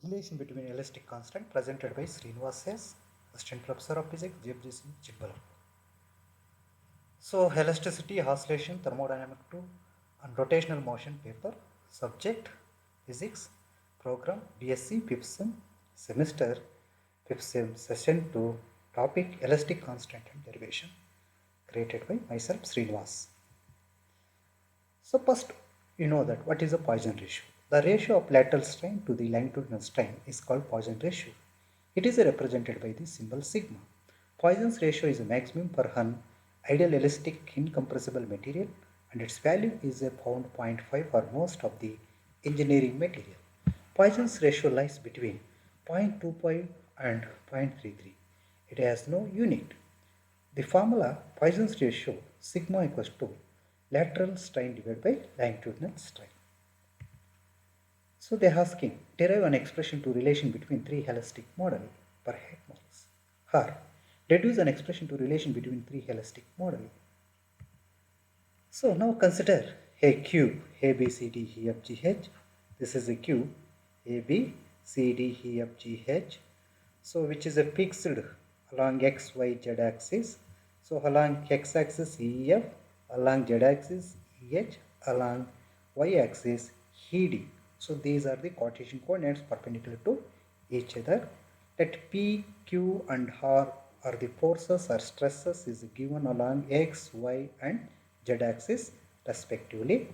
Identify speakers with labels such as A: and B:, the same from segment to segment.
A: Relation between elastic constant presented by Srinivas S., Assistant Professor of Physics, JFGC, Chikbalapur. So, elasticity, oscillation, thermodynamic 2, and rotational motion paper, subject, physics, program, BSc, 5th semester, 5th session 2, topic, elastic constant and derivation, created by myself, Srinivas. So first, you know that what is a Poisson ratio. The ratio of lateral strain to the longitudinal strain is called Poisson ratio. It is represented by the symbol sigma. Poisson's ratio is a maximum for an ideal elastic incompressible material and its value is a pound 0.5 for most of the engineering material. Poisson's ratio lies between 0.25 and 0.33. It has no unit. The formula Poisson's ratio sigma equals to lateral strain divided by longitudinal strain. So they are asking derive an expression to relation between three elastic model per head models. Or deduce an expression to relation between three elastic model. So now consider a cube A B C D E F G H. This is a cube A B C D E F G H. So which is a fixed along x y z axis. So along x axis EF, along z axis EH, along y axis ED. So these are the Cartesian coordinates perpendicular to each other. Let P, Q and R are the forces or stresses is given along x, y and z axis respectively.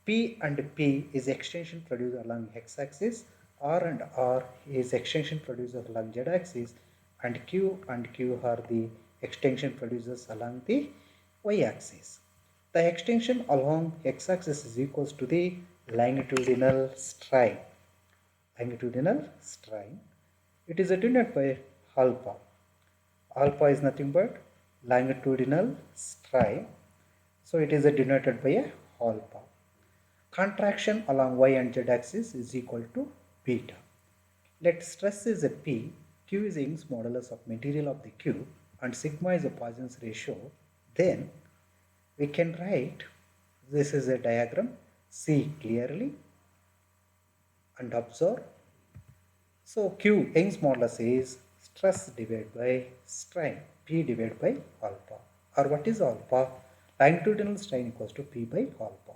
A: P and P is extension produced along x axis, R and R is extension produced along z axis, and Q are the extension producers along the y axis. The extension along x axis is equals to the longitudinal strain. Longitudinal strain. It is denoted by alpha. Alpha is nothing but longitudinal strain. So it is denoted by a alpha. Contraction along y and z axis is equal to beta. Let stress is a P, Q is Young's modulus of material of the cube and sigma is a Poisson's ratio. Then we can write, this is a diagram, see clearly and observe. So Q, Young's modulus is stress divided by strain, P divided by alpha. Or what is alpha? Longitudinal strain equals to P by alpha.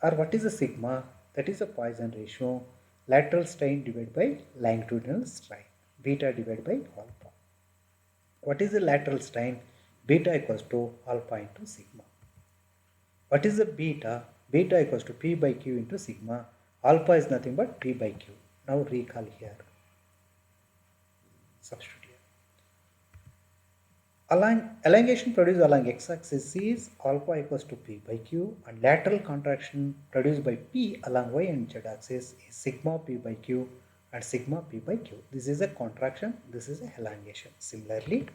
A: Or what is a sigma? That is a Poisson ratio, lateral strain divided by longitudinal strain, beta divided by alpha. What is the lateral strain? Beta equals to alpha into sigma. What is the beta? Beta equals to P by Q into sigma. Alpha is nothing but P by Q. Now recall here. Substitute here. Elongation produced along x-axis is alpha equals to P by Q and lateral contraction produced by P along y and z axis is sigma P by Q and sigma P by Q. This is a contraction, this is a elongation. Similarly,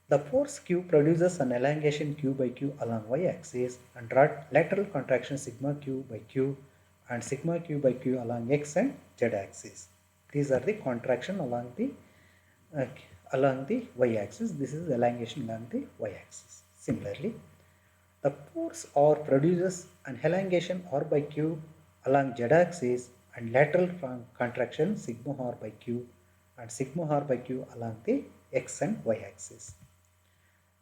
A: the force Q produces an elongation Q by Q along y axis and lateral contraction sigma Q by Q and sigma Q by Q along x and z axis. These are the contraction along the y-axis. This is elongation along the y-axis. Similarly, the force R produces an elongation R by Q along z-axis and lateral contraction sigma R by Q and sigma R by Q along the x and y-axis.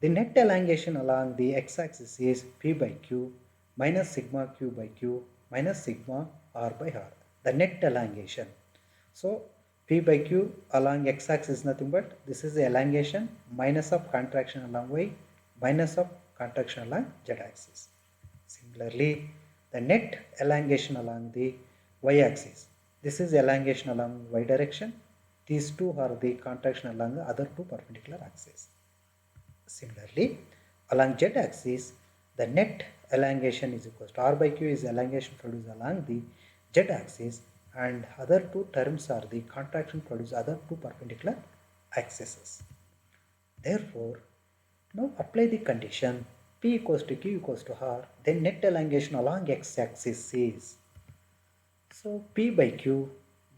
A: The net elongation along the x-axis is P by Q minus sigma Q by Q minus sigma R by R. The net elongation. So P by Q along x-axis is nothing but this is the elongation minus of contraction along y minus of contraction along z-axis. Similarly, the net elongation along the y-axis. This is elongation along y direction. These two are the contraction along the other two perpendicular axes. Similarly, along z-axis, the net elongation is equal to R by Q is elongation produced along the z-axis and other two terms are the contraction produced other two perpendicular axes. Therefore, now apply the condition P equals to Q equals to R, then net elongation along x-axis is, so P by Q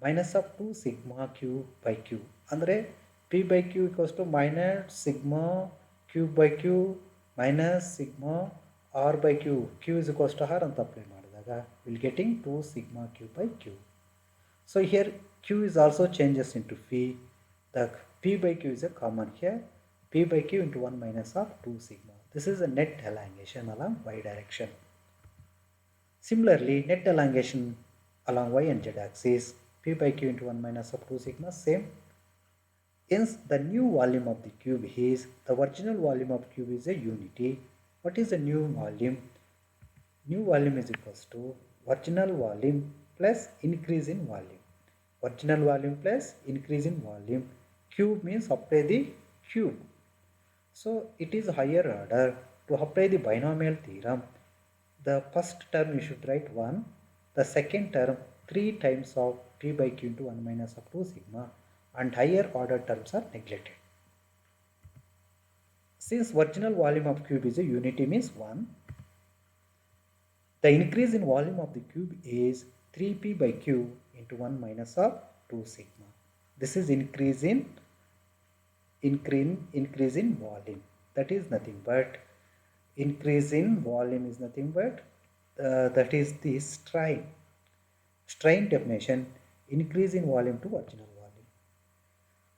A: minus of 2 sigma Q by Q. Andre P by Q equals to minus sigma Q by Q minus sigma R by Q. Q is equals to R ಅಂತ apply ಮಾಡಿದಾಗ madaga, we'll getting 2 sigma q by q. So here q is also changes into phi. The p by q is a common here. P by q into 1 minus of 2 sigma. This is a net elongation along y direction. Similarly, net elongation along y and z axis, p by q into 1 minus of 2 sigma, same. Hence, the new volume of the cube is, the original volume of cube is a unity. What is the new volume? New volume is equals to original volume plus increase in volume. Original volume plus increase in volume. Cube means apply the cube. So it is higher order. To apply the binomial theorem, the first term you should write 1. The second term 3 times of p by q into 1 minus of 2 sigma, and higher order terms are neglected. Since original volume of cube is a unity means 1, the increase in volume of the cube is 3p by q into 1 minus of 2 sigma. This is increase in volume. That is nothing but increase in volume is nothing but that is the strain. Strain definition, increase in volume to original volume.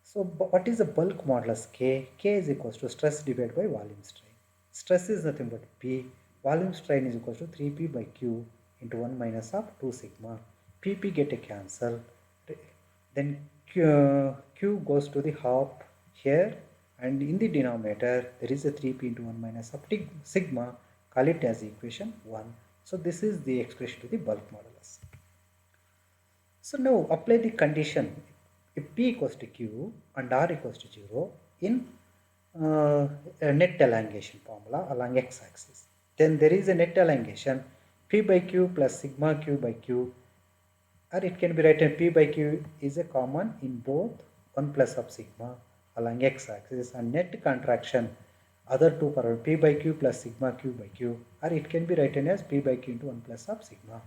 A: So what is the bulk modulus K? K is equals to stress divided by volume strain. Stress is nothing but P. Volume strain is equals to 3P by Q into 1 minus of 2 sigma. PP get a cancel. Then Q goes to the half here, and in the denominator there is a 3p into 1 minus of sigma. Call it as equation 1. So this is the expression to the bulk modulus. So now apply the condition if p equals to q and r equals to 0 in a net elongation formula along x-axis. Then there is a net elongation p by q plus sigma q by q, or it can be written p by q is a common in both 1 plus of sigma along x-axis, and net contraction other two parameters p by q plus sigma q by q, or it can be written as p by q into 1 plus of sigma.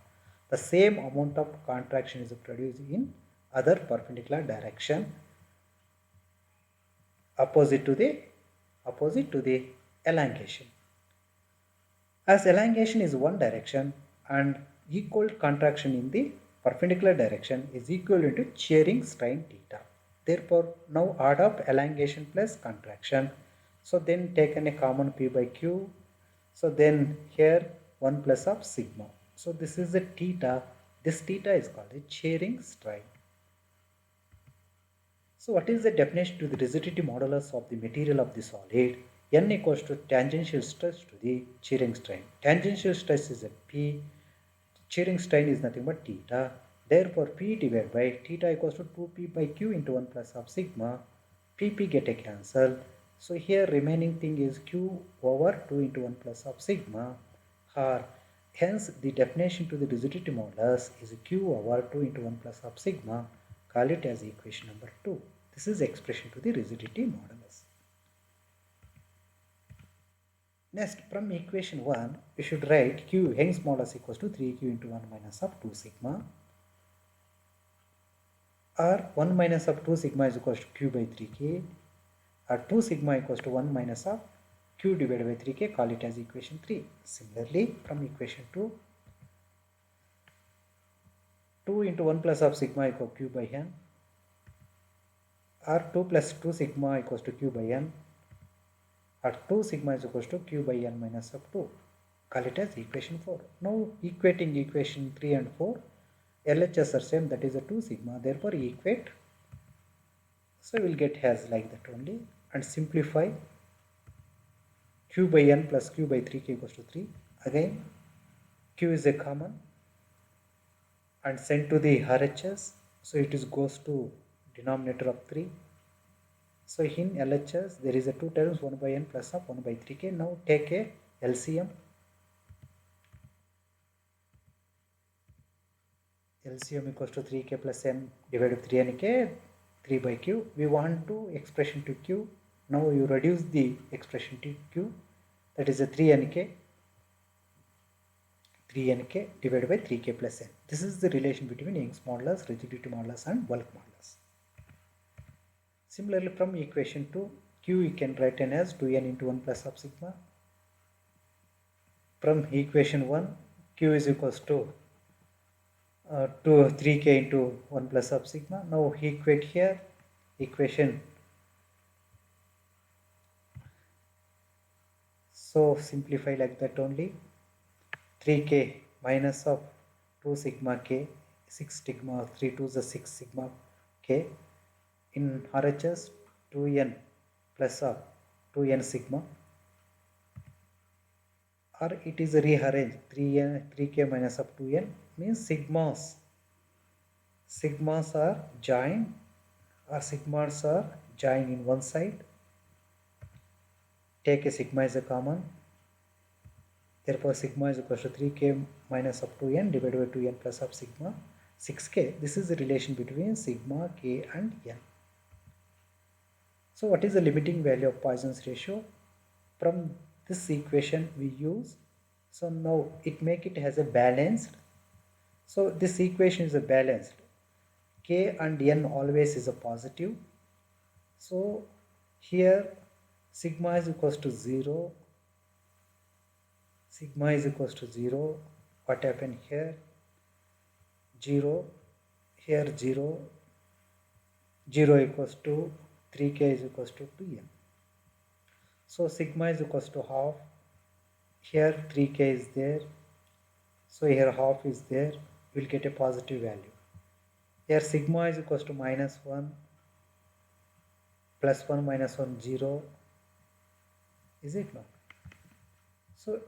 A: The same amount of contraction is produced in other perpendicular direction opposite to the elongation. As elongation is one direction and equal contraction in the perpendicular direction is equivalent to shearing strain theta. Therefore, now add up elongation plus contraction. So then taken a common p by q. So then here 1 plus of sigma. So this is a theta. This theta is called a shearing strain. So what is the definition to the rigidity modulus of the material of the solid? N equals to tangential stress to the shearing strain. Tangential stress is a P. Shearing strain is nothing but theta. Therefore, P divided by theta equals to 2P by Q into 1 plus of sigma. PP get a cancel. So here remaining thing is Q over 2 into 1 plus of sigma. Or hence the definition to the rigidity modulus is Q over 2 into 1 plus of sigma. Call it as equation number 2. This is expression to the rigidity modulus. Next, from equation 1, we should write Q Young's modulus equals to 3Q into 1 minus of 2 sigma, or 1 minus of 2 sigma is equals to Q by 3K, or 2 sigma equals to 1 minus of Q divided by 3K, call it as equation 3. Similarly, from equation 2, 2 into 1 plus of sigma equals Q by N, or 2 plus 2 sigma equals to Q by N, or 2 sigma is equals to Q by N minus of 2. Call it as equation 4. Now equating equation 3 and 4, LHS are same, that is a 2 sigma, therefore equate. So we will get as like that only, and simplify Q by N plus Q by 3K equals to 3. Again Q is a common and sent to the RHS, so it is goes to denominator of 3. So in LHS there is a 2 terms, 1 by N plus of 1 by 3K. Now take a LCM. LCM equals to 3K plus N divided by 3NK, 3 by Q. We want to expression to Q. Now you reduce the expression to Q, that is a 3NK divided by 3K plus N. This is the relation between Young's modulus, rigidity modulus and bulk modulus. Similarly, from equation 2, Q you can write as 2N into 1 plus of sigma. From equation 1, Q is equals to 3k into 1 plus sub sigma. Now equate here, equation. So simplify like that only. 3k minus of 2 sigma k, 6 sigma, 3 to the 6 sigma k, in RHS 2n plus of 2n sigma, or it is rearranged 3k minus of 2n means sigmas are joined, or sigmas are joined in one side. Take a sigma as a common, therefore sigma is equal to 3k minus of 2n divided by 2n plus of sigma 6k. This is the relation between sigma, k and n. So what is the limiting value of Poisson's ratio? From this equation we use, so now it make it as a balanced. So this equation is a balanced. K and n always is a positive. So here sigma is equals to 0. Sigma is equals to 0. What happened here? 0. Here 0. 0 equals to 3k is equals to 2n. So sigma is equals to half. Here 3k is there. So here half is there. We'll get a positive value. Here sigma is equals to minus 1. Plus 1 minus 1 0. Is it not? So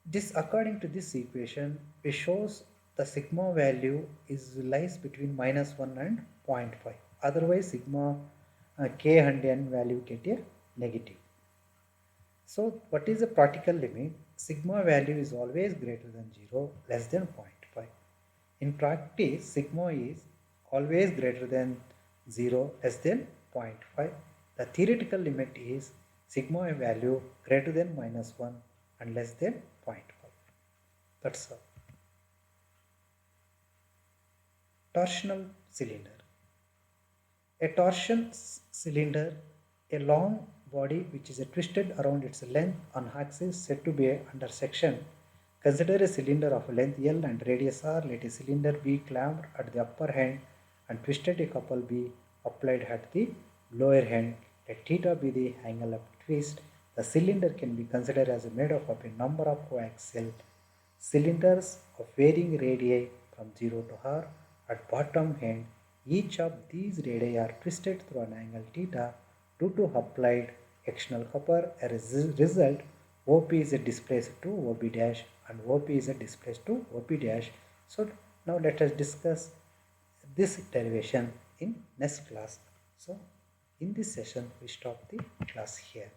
A: this, according to this equation, it shows the sigma value is lies between minus 1 and 0.5. Otherwise sigma k and n value get a negative. So what is the practical limit? Sigma value is always greater than 0, less than 0.5. In practice, sigma is always greater than 0, less than 0.5. The theoretical limit is sigma value greater than minus 1 and less than 0.5. That's all. Torsional cylinder. A torsion cylinder, a long body which is twisted around its length on axis said to be under section. Consider a cylinder of length L and radius R. Let a cylinder be clamped at the upper end and twisted a couple be applied at the lower end. Let theta be the angle of twist. The cylinder can be considered as made up of a number of coaxial cylinders of varying radii from 0 to R. At bottom end, each of these radii are twisted through an angle theta due to applied external copper. As a result, OP is displaced to OB dash and OP is displaced to OP dash. So now let us discuss this derivation in next class. So in this session we stop the class here.